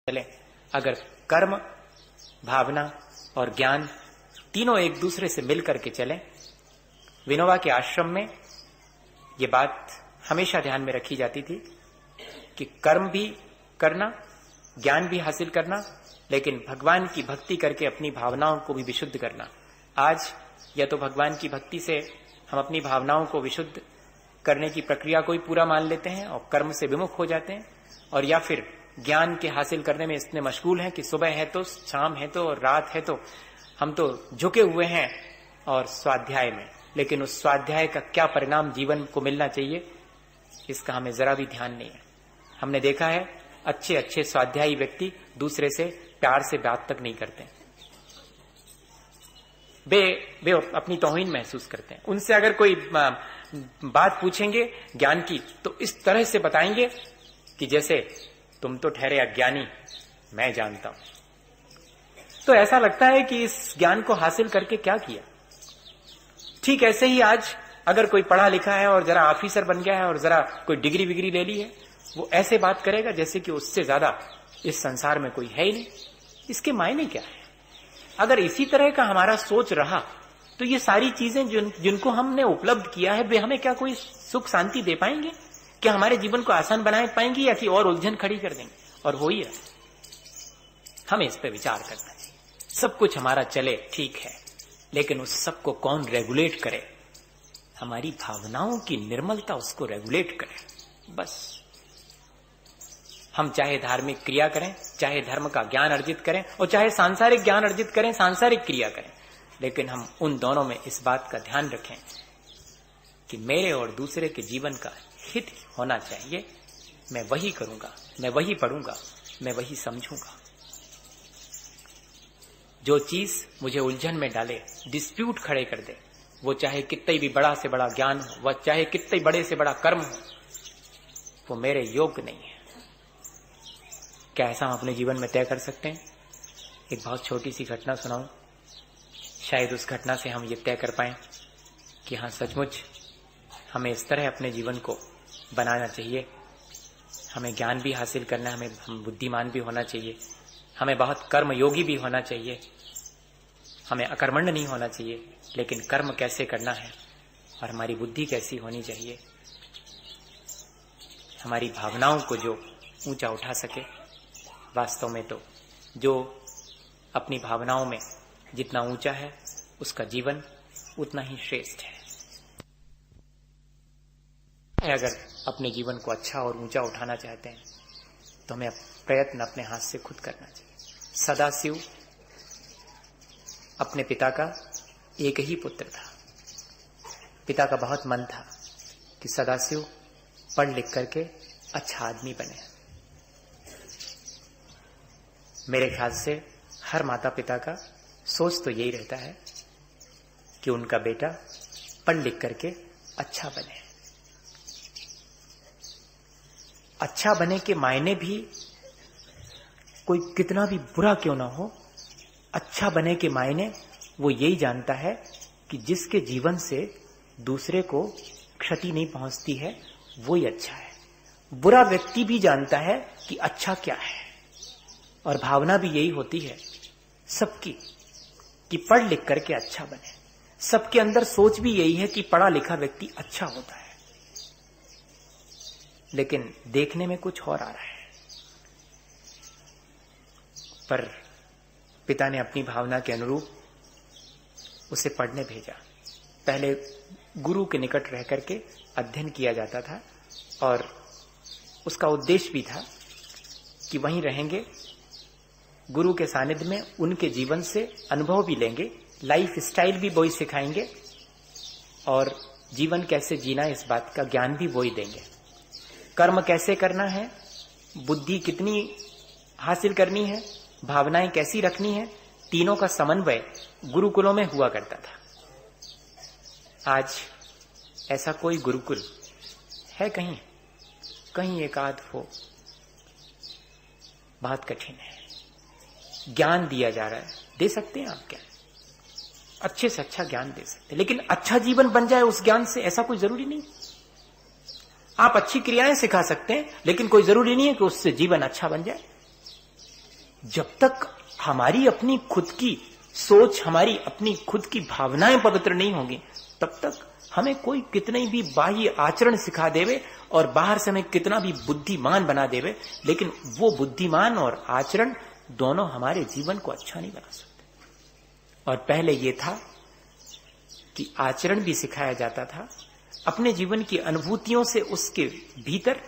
चले। अगर कर्म, भावना और ज्ञान तीनों एक दूसरे से मिलकर के चले, विनोबा के आश्रम में ये बात हमेशा ध्यान में रखी जाती थी कि कर्म भी करना, ज्ञान भी हासिल करना, लेकिन भगवान की भक्ति करके अपनी भावनाओं को भी विशुद्ध करना। आज या तो भगवान की भक्ति से हम अपनी भावनाओं को विशुद्ध करने की प्रक्रिया को ही पूरा मान लेते हैं और कर्म से विमुख हो जाते हैं, और या फिर ज्ञान के हासिल करने में इतने मशगूल हैं कि सुबह है तो शाम है तो और रात है तो हम तो झुके हुए हैं और स्वाध्याय में, लेकिन उस स्वाध्याय का क्या परिणाम जीवन को मिलना चाहिए इसका हमें जरा भी ध्यान नहीं है। हमने देखा है अच्छे अच्छे स्वाध्यायी व्यक्ति दूसरे से प्यार से बात तक नहीं करते, वे अपनी तौहीन महसूस करते हैं। उनसे अगर कोई बात पूछेंगे ज्ञान की तो इस तरह से बताएंगे कि जैसे तुम तो ठहरे अज्ञानी, मैं जानता हूं। तो ऐसा लगता है कि इस ज्ञान को हासिल करके क्या किया। ठीक ऐसे ही आज अगर कोई पढ़ा लिखा है और जरा ऑफिसर बन गया है और जरा कोई डिग्री विग्री ले ली है, वो ऐसे बात करेगा जैसे कि उससे ज्यादा इस संसार में कोई है ही नहीं। इसके मायने क्या है? अगर इसी तरह का हमारा सोच रहा तो ये सारी चीजें जिनको हमने उपलब्ध किया है वे हमें क्या कोई सुख शांति दे पाएंगे? क्या हमारे जीवन को आसान बना पाएंगे या कि और उलझन खड़ी कर देंगे? और वो ही है, हमें इस पे विचार करना चाहिए। सब कुछ हमारा चले ठीक है, लेकिन उस सब को कौन रेगुलेट करे? हमारी भावनाओं की निर्मलता उसको रेगुलेट करे। बस हम चाहे धार्मिक क्रिया करें, चाहे धर्म का ज्ञान अर्जित करें और चाहे सांसारिक ज्ञान अर्जित करें, सांसारिक क्रिया करें, लेकिन हम उन दोनों में इस बात का ध्यान रखें कि मेरे और दूसरे के जीवन का हित होना चाहिए। मैं वही करूंगा, मैं वही पढ़ूंगा, मैं वही समझूंगा। जो चीज मुझे उलझन में डाले, डिस्प्यूट खड़े कर दे, वो चाहे कितना भी बड़ा से बड़ा ज्ञान हो, वह चाहे कितना बड़े से बड़ा कर्म हो, वो मेरे योग्य नहीं है। क्या ऐसा हम अपने जीवन में तय कर सकते हैं? एक बहुत छोटी सी घटना सुनाऊं, शायद उस घटना से हम ये तय कर पाएं कि हाँ, सचमुच हमें इस तरह अपने जीवन को बनाना चाहिए। हमें ज्ञान भी हासिल करना है, हम बुद्धिमान भी होना चाहिए, हमें बहुत कर्म योगी भी होना चाहिए, हमें अकर्मण्य नहीं होना चाहिए, लेकिन कर्म कैसे करना है और हमारी बुद्धि कैसी होनी चाहिए, हमारी भावनाओं को जो ऊंचा उठा सके। वास्तव में तो जो अपनी भावनाओं में जितना ऊंचा है उसका जीवन उतना ही श्रेष्ठ है। अगर अपने जीवन को अच्छा और ऊंचा उठाना चाहते हैं तो हमें प्रयत्न अपने हाथ से खुद करना चाहिए। सदाशिव अपने पिता का एक ही पुत्र था। पिता का बहुत मन था कि सदाशिव पढ़ लिख करके अच्छा आदमी बने। मेरे ख्याल से हर माता पिता का सोच तो यही रहता है कि उनका बेटा पढ़ लिख करके अच्छा बने। अच्छा बने के मायने भी कोई कितना भी बुरा क्यों ना हो, अच्छा बने के मायने वो यही जानता है कि जिसके जीवन से दूसरे को क्षति नहीं पहुंचती है वो ही अच्छा है। बुरा व्यक्ति भी जानता है कि अच्छा क्या है, और भावना भी यही होती है सबकी कि पढ़ लिख करके अच्छा बने। सबके अंदर सोच भी यही है कि पढ़ा लिखा व्यक्ति अच्छा होता है, लेकिन देखने में कुछ और आ रहा है। पर पिता ने अपनी भावना के अनुरूप उसे पढ़ने भेजा। पहले गुरु के निकट रह करके अध्ययन किया जाता था और उसका उद्देश्य भी था कि वहीं रहेंगे, गुरु के सानिध्य में उनके जीवन से अनुभव भी लेंगे, लाइफ स्टाइल भी वही सिखाएंगे और जीवन कैसे जीना इस बात का ज्ञान भी वही देंगे। कर्म कैसे करना है, बुद्धि कितनी हासिल करनी है, भावनाएं कैसी रखनी है, तीनों का समन्वय गुरुकुलों में हुआ करता था। आज ऐसा कोई गुरुकुल है? कहीं एक आध हो, बहुत कठिन है। ज्ञान दिया जा रहा है, दे सकते हैं आप ज्ञान, अच्छे से अच्छा ज्ञान दे सकते हैं, लेकिन अच्छा जीवन बन जाए उस ज्ञान से ऐसा कोई जरूरी नहीं। आप अच्छी क्रियाएं सिखा सकते हैं, लेकिन कोई जरूरी नहीं है कि उससे जीवन अच्छा बन जाए। जब तक हमारी अपनी खुद की सोच, हमारी अपनी खुद की भावनाएं पवित्र नहीं होंगी, तब तक हमें कोई कितने भी बाह्य आचरण सिखा देवे और बाहर से हमें कितना भी बुद्धिमान बना देवे, लेकिन वो बुद्धिमान और आचरण दोनों हमारे जीवन को अच्छा नहीं बना सकते। और पहले ये था कि आचरण भी सिखाया जाता था, अपने जीवन की अनुभूतियों से उसके भीतर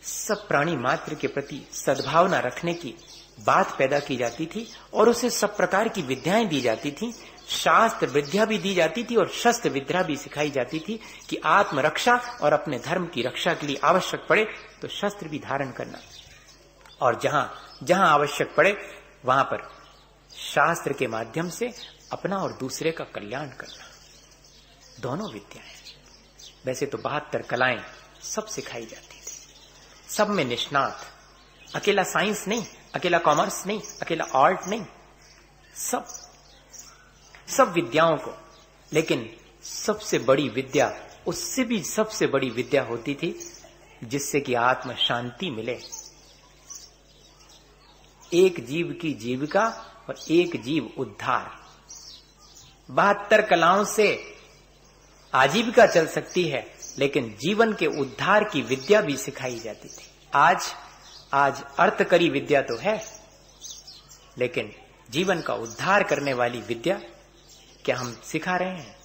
सब प्राणी मात्र के प्रति सद्भावना रखने की बात पैदा की जाती थी और उसे सब प्रकार की विद्याएं दी जाती थी। शास्त्र विद्या भी दी जाती थी और शस्त्र विद्या भी सिखाई जाती थी कि आत्मरक्षा और अपने धर्म की रक्षा के लिए आवश्यक पड़े तो शस्त्र भी धारण करना, और जहां जहां आवश्यक पड़े वहां पर शास्त्र के माध्यम से अपना और दूसरे का कल्याण करना। दोनों विद्याएं, वैसे तो 72 कलाएं सब सिखाई जाती थी, सब में निष्णात, अकेला साइंस नहीं, अकेला कॉमर्स नहीं, अकेला आर्ट नहीं, सब विद्याओं को। लेकिन सबसे बड़ी विद्या, उससे भी सबसे बड़ी विद्या होती थी जिससे कि आत्म शांति मिले। एक जीव की जीविका और एक जीव उद्धार। 72 कलाओं से आजीविका चल सकती है, लेकिन जीवन के उद्धार की विद्या भी सिखाई जाती थी। आज अर्थकरी विद्या तो है, लेकिन जीवन का उद्धार करने वाली विद्या क्या हम सिखा रहे हैं?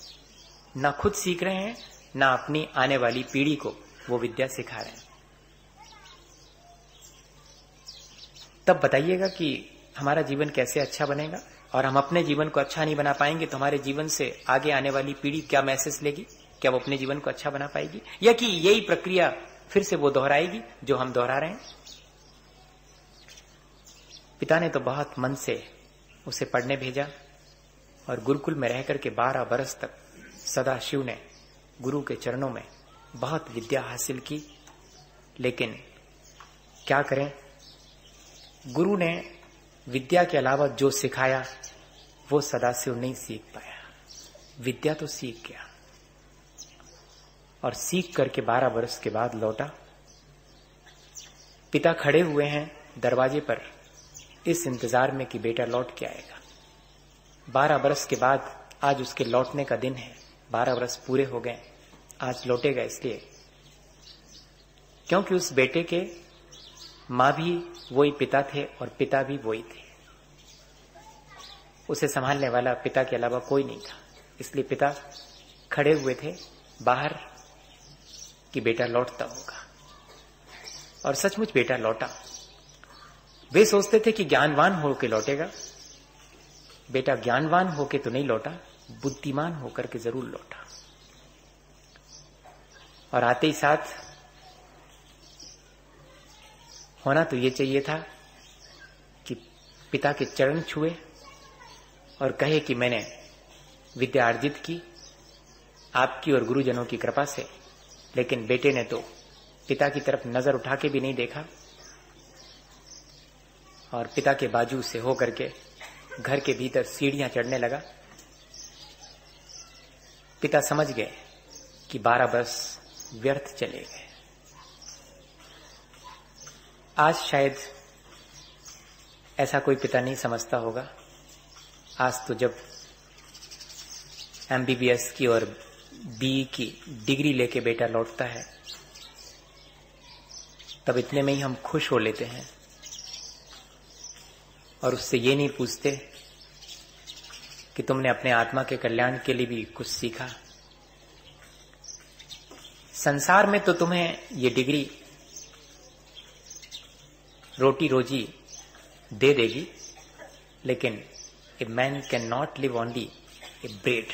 ना खुद सीख रहे हैं, ना अपनी आने वाली पीढ़ी को वो विद्या सिखा रहे हैं। तब बताइएगा कि हमारा जीवन कैसे अच्छा बनेगा। और हम अपने जीवन को अच्छा नहीं बना पाएंगे तो हमारे जीवन से आगे आने वाली पीढ़ी क्या मैसेज लेगी? क्या वो अपने जीवन को अच्छा बना पाएगी, या कि यही प्रक्रिया फिर से वो दोहराएगी जो हम दोहरा रहे हैं? पिता ने तो बहुत मन से उसे पढ़ने भेजा और गुरुकुल में रहकर के 12 बरस तक सदा शिव ने गुरु के चरणों में बहुत विद्या हासिल की। लेकिन क्या करें, गुरु ने विद्या के अलावा जो सिखाया वो सदाशिव नहीं सीख पाया। विद्या तो सीख गया और सीख करके 12 वर्ष के बाद लौटा। पिता खड़े हुए हैं दरवाजे पर इस इंतजार में कि बेटा लौट के आएगा। 12 बरस के बाद आज उसके लौटने का दिन है। 12 बरस पूरे हो गए, आज लौटेगा। इसलिए क्योंकि उस बेटे के मां भी वही पिता थे और पिता भी वही थे। उसे संभालने वाला पिता के अलावा कोई नहीं था। इसलिए पिता खड़े हुए थे बाहर कि बेटा लौटता होगा, और सचमुच बेटा लौटा। वे सोचते थे कि ज्ञानवान होकर लौटेगा। बेटा ज्ञानवान होकर तो नहीं लौटा, बुद्धिमान होकर के जरूर लौटा। और आते ही साथ होना तो ये चाहिए था कि पिता के चरण छुए और कहे कि मैंने विद्या अर्जित की आपकी और गुरुजनों की कृपा से। लेकिन बेटे ने तो पिता की तरफ नजर उठा के भी नहीं देखा और पिता के बाजू से होकर के घर के भीतर सीढ़ियां चढ़ने लगा। पिता समझ गए कि 12 वर्ष व्यर्थ चले गए। आज शायद ऐसा कोई पिता नहीं समझता होगा। आज तो जब MBBS की और BE की डिग्री लेके बेटा लौटता है तब इतने में ही हम खुश हो लेते हैं और उससे ये नहीं पूछते कि तुमने अपने आत्मा के कल्याण के लिए भी कुछ सीखा। संसार में तो तुम्हें ये डिग्री रोटी रोजी दे देगी, लेकिन a man can not live only A bread.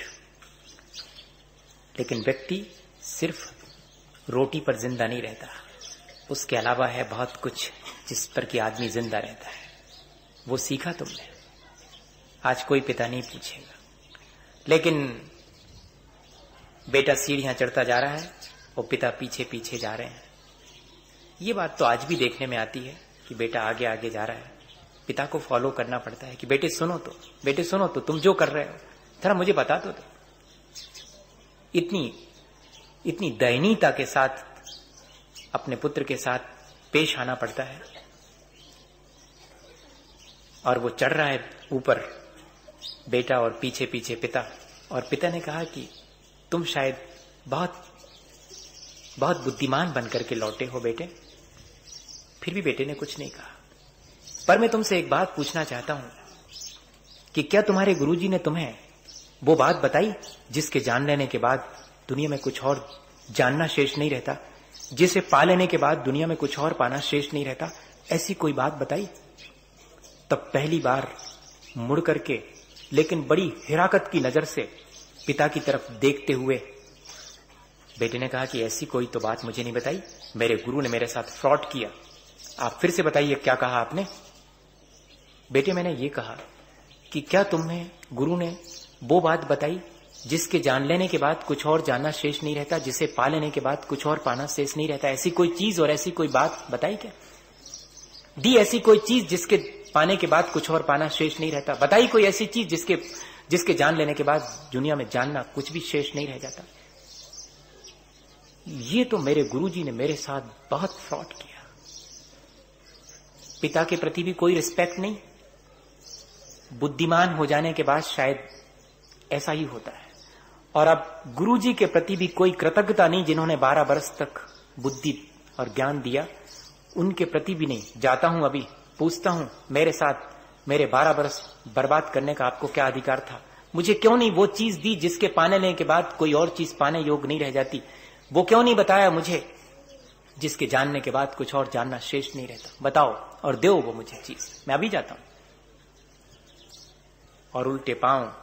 लेकिन व्यक्ति सिर्फ रोटी पर जिंदा नहीं रहता, उसके अलावा है बहुत कुछ जिस पर कि आदमी जिंदा रहता है। वो सीखा तुमने। आज कोई पिता नहीं पूछेगा। लेकिन बेटा सीढ़ियां चढ़ता जा रहा है और पिता पीछे पीछे जा रहे हैं। ये बात तो आज भी देखने में आती है कि बेटा आगे आगे जा रहा है, पिता को फॉलो करना पड़ता है कि बेटे सुनो तो, बेटे सुनो तो, तुम जो कर रहे हो जरा मुझे बता दो तो। इतनी दयनीयता के साथ अपने पुत्र के साथ पेश आना पड़ता है। और वो चढ़ रहा है ऊपर, बेटा और पीछे पीछे पिता। और पिता ने कहा कि तुम शायद बहुत बहुत बुद्धिमान बनकर के लौटे हो बेटे। फिर भी बेटे ने कुछ नहीं कहा। पर मैं तुमसे एक बात पूछना चाहता हूं कि क्या तुम्हारे गुरुजी ने तुम्हें वो बात बताई जिसके जान लेने के बाद दुनिया में कुछ और जानना शेष नहीं रहता, जिसे पा लेने के बाद दुनिया में कुछ और पाना शेष नहीं रहता? ऐसी कोई बात बताई? तब पहली बार मुड़ करके, लेकिन बड़ी हिराकत की नजर से पिता की तरफ देखते हुए बेटे ने कहा कि ऐसी कोई तो बात मुझे नहीं बताई, मेरे गुरु ने मेरे साथ फ्रॉड किया। आप फिर से बताइए, क्या कहा आपने? बेटे, मैंने ये कहा कि क्या तुम्हें गुरु ने वो बात बताई जिसके जान लेने के बाद कुछ और जानना शेष नहीं रहता, जिसे पा लेने के बाद कुछ और पाना शेष नहीं रहता? ऐसी कोई चीज और ऐसी कोई बात बताई क्या? दी ऐसी कोई चीज जिसके पाने के बाद कुछ और पाना शेष नहीं रहता? बताई कोई ऐसी चीज जिसके जान लेने के बाद दुनिया में जानना कुछ भी शेष नहीं रह जाता? ये तो मेरे गुरुजी ने मेरे साथ बहुत फ्रॉड किया। पिता के प्रति भी कोई रिस्पेक्ट नहीं। बुद्धिमान हो जाने के बाद शायद ऐसा ही होता है। और अब गुरुजी के प्रति भी कोई कृतज्ञता नहीं, जिन्होंने 12 वर्ष तक बुद्धि और ज्ञान दिया, उनके प्रति भी नहीं। जाता हूं, अभी पूछता हूं, मेरे साथ मेरे 12 वर्ष बर्बाद करने का आपको क्या अधिकार था? मुझे क्यों नहीं वो चीज दी जिसके पाने लेने के बाद कोई और चीज पाने योग्य नहीं रह जाती? वो क्यों नहीं बताया मुझे जिसके जानने के बाद कुछ और जानना शेष नहीं रहता? बताओ और दो वो मुझे चीज, मैं अभी जाता हूं। और उल्टे पांव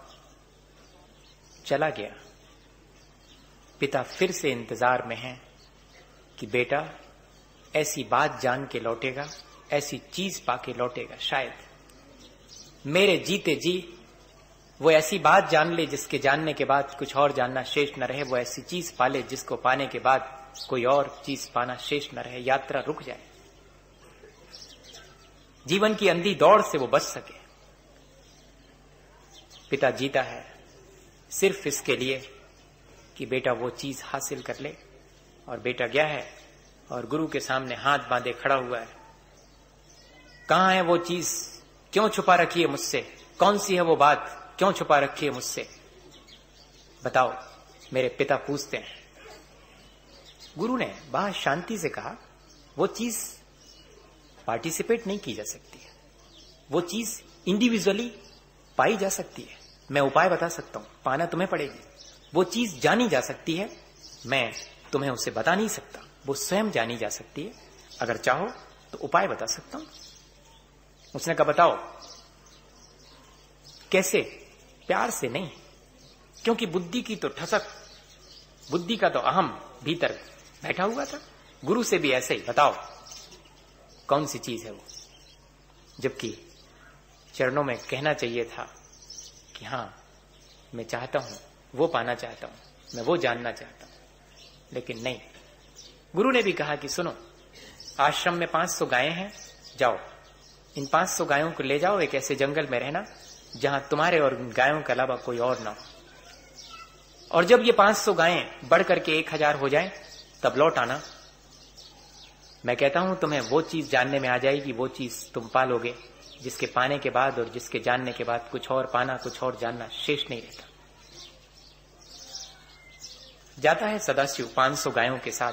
चला गया। पिता फिर से इंतजार में है कि बेटा ऐसी बात जान के लौटेगा, ऐसी चीज पाके लौटेगा। शायद मेरे जीते जी वो ऐसी बात जान ले जिसके जानने के बाद कुछ और जानना शेष न रहे, वो ऐसी चीज पाले जिसको पाने के बाद कोई और चीज पाना शेष न रहे, यात्रा रुक जाए, जीवन की अंधी दौड़ से वो बच सके। पिता जीता है सिर्फ इसके लिए कि बेटा वो चीज हासिल कर ले। और बेटा गया है और गुरु के सामने हाथ बांधे खड़ा हुआ है। कहां है वो चीज? क्यों छुपा रखी है मुझसे? कौन सी है वो बात? क्यों छुपा रखी है मुझसे? बताओ, मेरे पिता पूछते हैं। गुरु ने बहुत शांति से कहा, वो चीज पार्टिसिपेट नहीं की जा सकती है, वो चीज इंडिविजुअली पाई जा सकती है। मैं उपाय बता सकता हूं, पाना तुम्हें पड़ेगी। वो चीज जानी जा सकती है, मैं तुम्हें उसे बता नहीं सकता, वो स्वयं जानी जा सकती है। अगर चाहो तो उपाय बता सकता हूं। उसने कहा बताओ। कैसे? प्यार से नहीं, क्योंकि बुद्धि की तो ठसक, बुद्धि का तो अहम भीतर बैठा हुआ था। गुरु से भी ऐसे ही, बताओ कौन सी चीज है वो? जबकि चरणों में कहना चाहिए था कि हां मैं चाहता हूं, वो पाना चाहता हूं, मैं वो जानना चाहता हूं। लेकिन नहीं, गुरु ने भी कहा कि सुनो, आश्रम में 500 गायें हैं, जाओ इन 500 गायों को ले जाओ, एक ऐसे जंगल में रहना जहां तुम्हारे और गायों के अलावा कोई और ना हो। और जब ये 500 गायें बढ़ करके 1000 हो जाएं, तब लौट आना। मैं कहता हूं तुम्हें वो चीज जानने में आ जाएगी, वो चीज तुम पालोगे जिसके पाने के बाद और जिसके जानने के बाद कुछ और पाना, कुछ और जानना शेष नहीं रहता। जाता है सदाशिव 500 गायों के साथ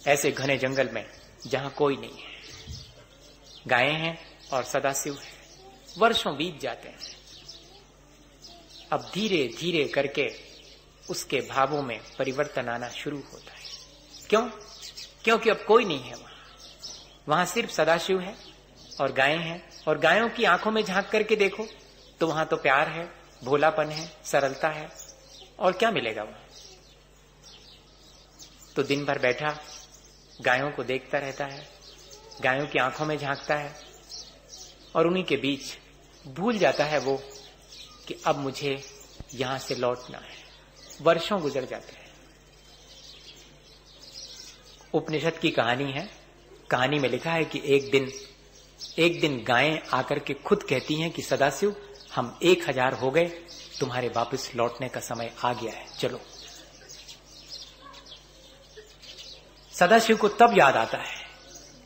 ऐसे घने जंगल में जहां कोई नहीं है, गायें हैं और सदाशिव है। वर्षों बीत जाते हैं। अब धीरे धीरे करके उसके भावों में परिवर्तन आना शुरू होता है। क्यों? क्योंकि अब कोई नहीं है वहां सिर्फ सदाशिव है और गायें हैं। और गायों की आंखों में झांक करके देखो तो वहां तो प्यार है, भोलापन है, सरलता है, और क्या मिलेगा वहां? तो दिन भर बैठा गायों को देखता रहता है, गायों की आंखों में झांकता है, और उन्हीं के बीच भूल जाता है वो कि अब मुझे यहां से लौटना है। वर्षों गुजर जाते हैं। उपनिषद की कहानी है। कहानी में लिखा है कि एक दिन गायें आकर के खुद कहती हैं कि सदाशिव, हम 1000 हो गए, तुम्हारे वापस लौटने का समय आ गया है, चलो। सदाशिव को तब याद आता है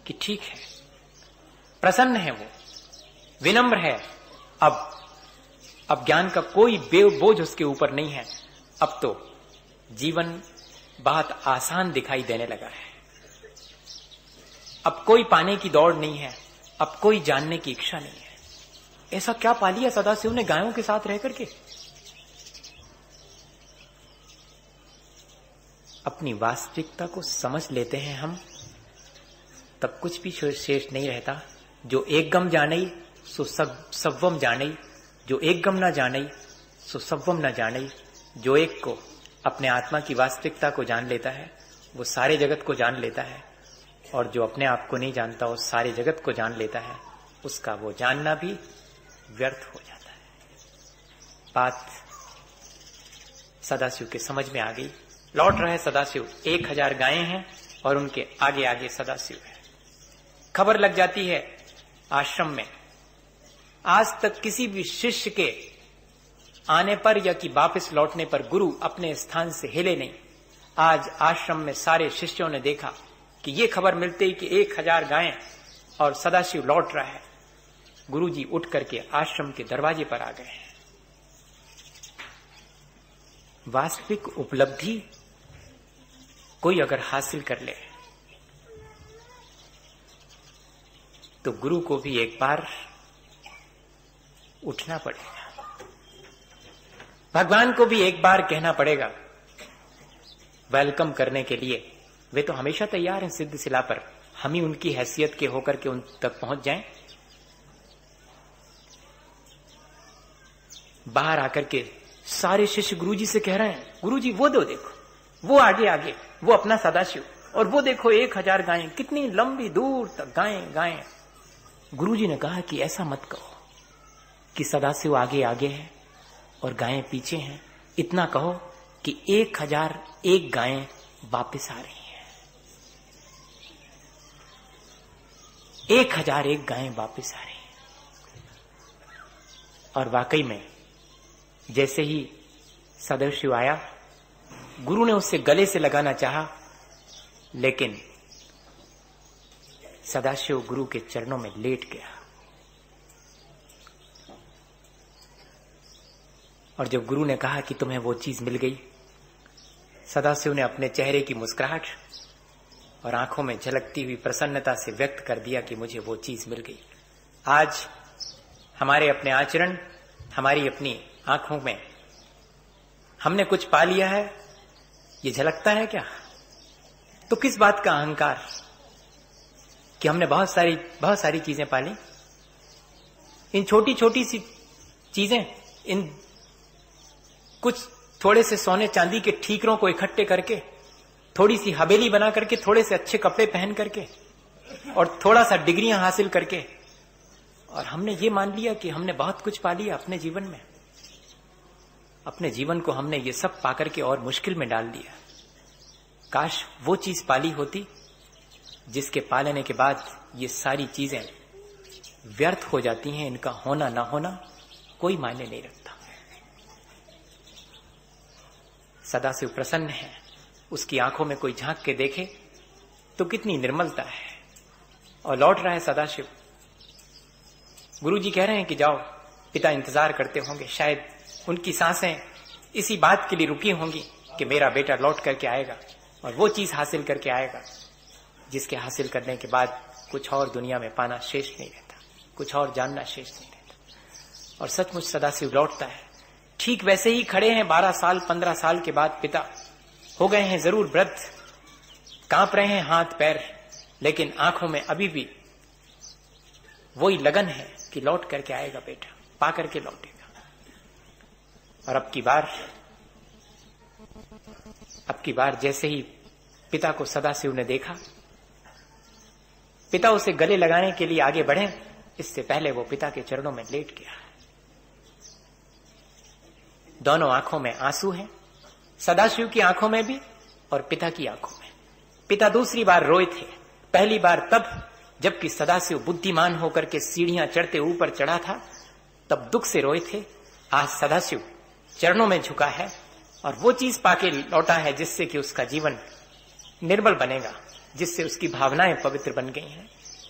कि ठीक है, प्रसन्न है वो विनम्र है। अब ज्ञान का कोई बोझ उसके ऊपर नहीं है। अब तो जीवन बहुत आसान दिखाई देने लगा है। अब कोई पाने की दौड़ नहीं है, अब कोई जानने की इच्छा नहीं है। ऐसा क्या पा लिया सदाशिव ने गायों के साथ रह करके? अपनी वास्तविकता को समझ लेते हैं हम, तब कुछ भी शेष नहीं रहता। जो एक गम जाने सो सव्वम जाने, जो एक गम ना जाने सो सव्वम न जाने। जो एक को अपने आत्मा की वास्तविकता को जान लेता है वो सारे जगत को जान लेता है, और जो अपने आप को नहीं जानता वो सारे जगत को जान लेता है, उसका वो जानना भी व्यर्थ हो जाता है। बात सदाशिव के समझ में आ गई। लौट रहा है सदाशिव, 1000 गायें हैं और उनके आगे आगे सदाशिव है। खबर लग जाती है आश्रम में। आज तक किसी भी शिष्य के आने पर या कि वापस लौटने पर गुरु अपने स्थान से हिले नहीं। आज आश्रम में सारे शिष्यों ने देखा कि ये खबर मिलते ही कि 1000 गायें और सदाशिव लौट रहा है। गुरुजी उठ करके आश्रम के दरवाजे पर आ गए हैं। वास्तविक उपलब्धि कोई अगर हासिल कर ले तो गुरु को भी एक बार उठना पड़ेगा, भगवान को भी एक बार कहना पड़ेगा वेलकम करने के लिए। वे तो हमेशा तैयार हैं सिद्ध शिला पर, हम ही उनकी हैसियत के होकर के उन तक पहुंच जाएं। बाहर आकर के सारे शिष्य गुरुजी से कह रहे हैं, गुरुजी वो दो देखो, वो आगे आगे, वो अपना सदाशिव, और वो देखो 1000 गायें, कितनी लंबी दूर तक गायें गायें। गुरुजी ने कहा कि ऐसा मत कहो कि सदाशिव आगे आगे है और गायें पीछे हैं। इतना कहो कि 1001 गायें वापस आ रही हैं। 1001 गायें वापस आ रही हैं। और वाकई में जैसे ही सदाशिव आया, गुरु ने उससे गले से लगाना चाहा, लेकिन सदाशिव गुरु के चरणों में लेट गया। और जब गुरु ने कहा कि तुम्हें वो चीज मिल गई, सदाशिव ने अपने चेहरे की मुस्कुराहट और आंखों में झलकती हुई प्रसन्नता से व्यक्त कर दिया कि मुझे वो चीज मिल गई। आज हमारे अपने आचरण, हमारी अपनी आंखों में हमने कुछ पा लिया है, ये झलकता है क्या? तो किस बात का अहंकार कि हमने बहुत सारी चीजें पाली। इन छोटी छोटी सी चीजें, इन कुछ थोड़े से सोने चांदी के ठीकरों को इकट्ठे करके, थोड़ी सी हवेली बना करके, थोड़े से अच्छे कपड़े पहन करके और थोड़ा सा डिग्रियां हासिल करके, और हमने ये मान लिया कि हमने बहुत कुछ पा लिया अपने जीवन में। अपने जीवन को हमने ये सब पाकर के और मुश्किल में डाल दिया। काश वो चीज पाली होती जिसके पालने के बाद ये सारी चीजें व्यर्थ हो जाती हैं, इनका होना ना होना कोई मायने नहीं रखता। सदाशिव प्रसन्न है, उसकी आंखों में कोई झांक के देखे तो कितनी निर्मलता है। और लौट रहा है सदाशिव। गुरुजी कह रहे हैं कि जाओ, पिता इंतजार करते होंगे, शायद उनकी सांसें इसी बात के लिए रुकी होंगी कि मेरा बेटा लौट करके आएगा और वो चीज हासिल करके आएगा जिसके हासिल करने के बाद कुछ और दुनिया में पाना शेष नहीं रहता, कुछ और जानना शेष नहीं रहता। और सचमुच सदाशिव लौटता है। ठीक वैसे ही खड़े हैं 12 साल 15 साल के बाद पिता। हो गए हैं जरूर वृद्ध, कांप रहे हैं हाथ पैर, लेकिन आंखों में अभी भी वही लगन है कि लौट करके आएगा बेटा, पा करके लौटेगा। और अब की बार जैसे ही पिता को सदाशिव ने देखा, पिता उसे गले लगाने के लिए आगे बढ़े, इससे पहले वो पिता के चरणों में लेट गया। दोनों आंखों में आंसू हैं, सदाशिव की आंखों में भी और पिता की आंखों में। पिता दूसरी बार रोए थे, पहली बार तब जबकि सदाशिव बुद्धिमान होकर के सीढ़ियां चढ़ते ऊपर चढ़ा था, तब दुख से रोए थे। आज सदाशिव चरणों में झुका है और वो चीज पाके लौटा है जिससे कि उसका जीवन निर्मल बनेगा, जिससे उसकी भावनाएं पवित्र बन गई हैं।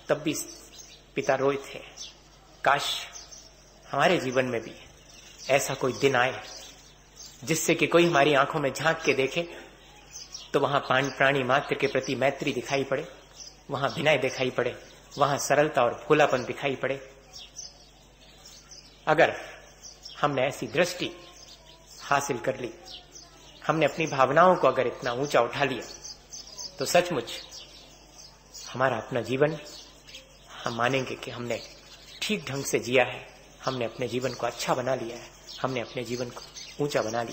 तब भी पिता रोए थे। काश हमारे जीवन में भी ऐसा कोई दिन आए जिससे कि कोई हमारी आंखों में झांक के देखे तो वहां प्राणी मात्र के प्रति मैत्री दिखाई पड़े, वहां विनय दिखाई पड़े, वहां सरलता और फूलापन दिखाई पड़े। अगर हमने ऐसी दृष्टि हासिल कर ली, हमने अपनी भावनाओं को अगर इतना ऊंचा उठा लिया, तो सचमुच हमारा अपना जीवन हम मानेंगे कि हमने ठीक ढंग से जिया है, हमने अपने जीवन को अच्छा बना लिया है, हमने अपने जीवन को ऊंचा बना लिया।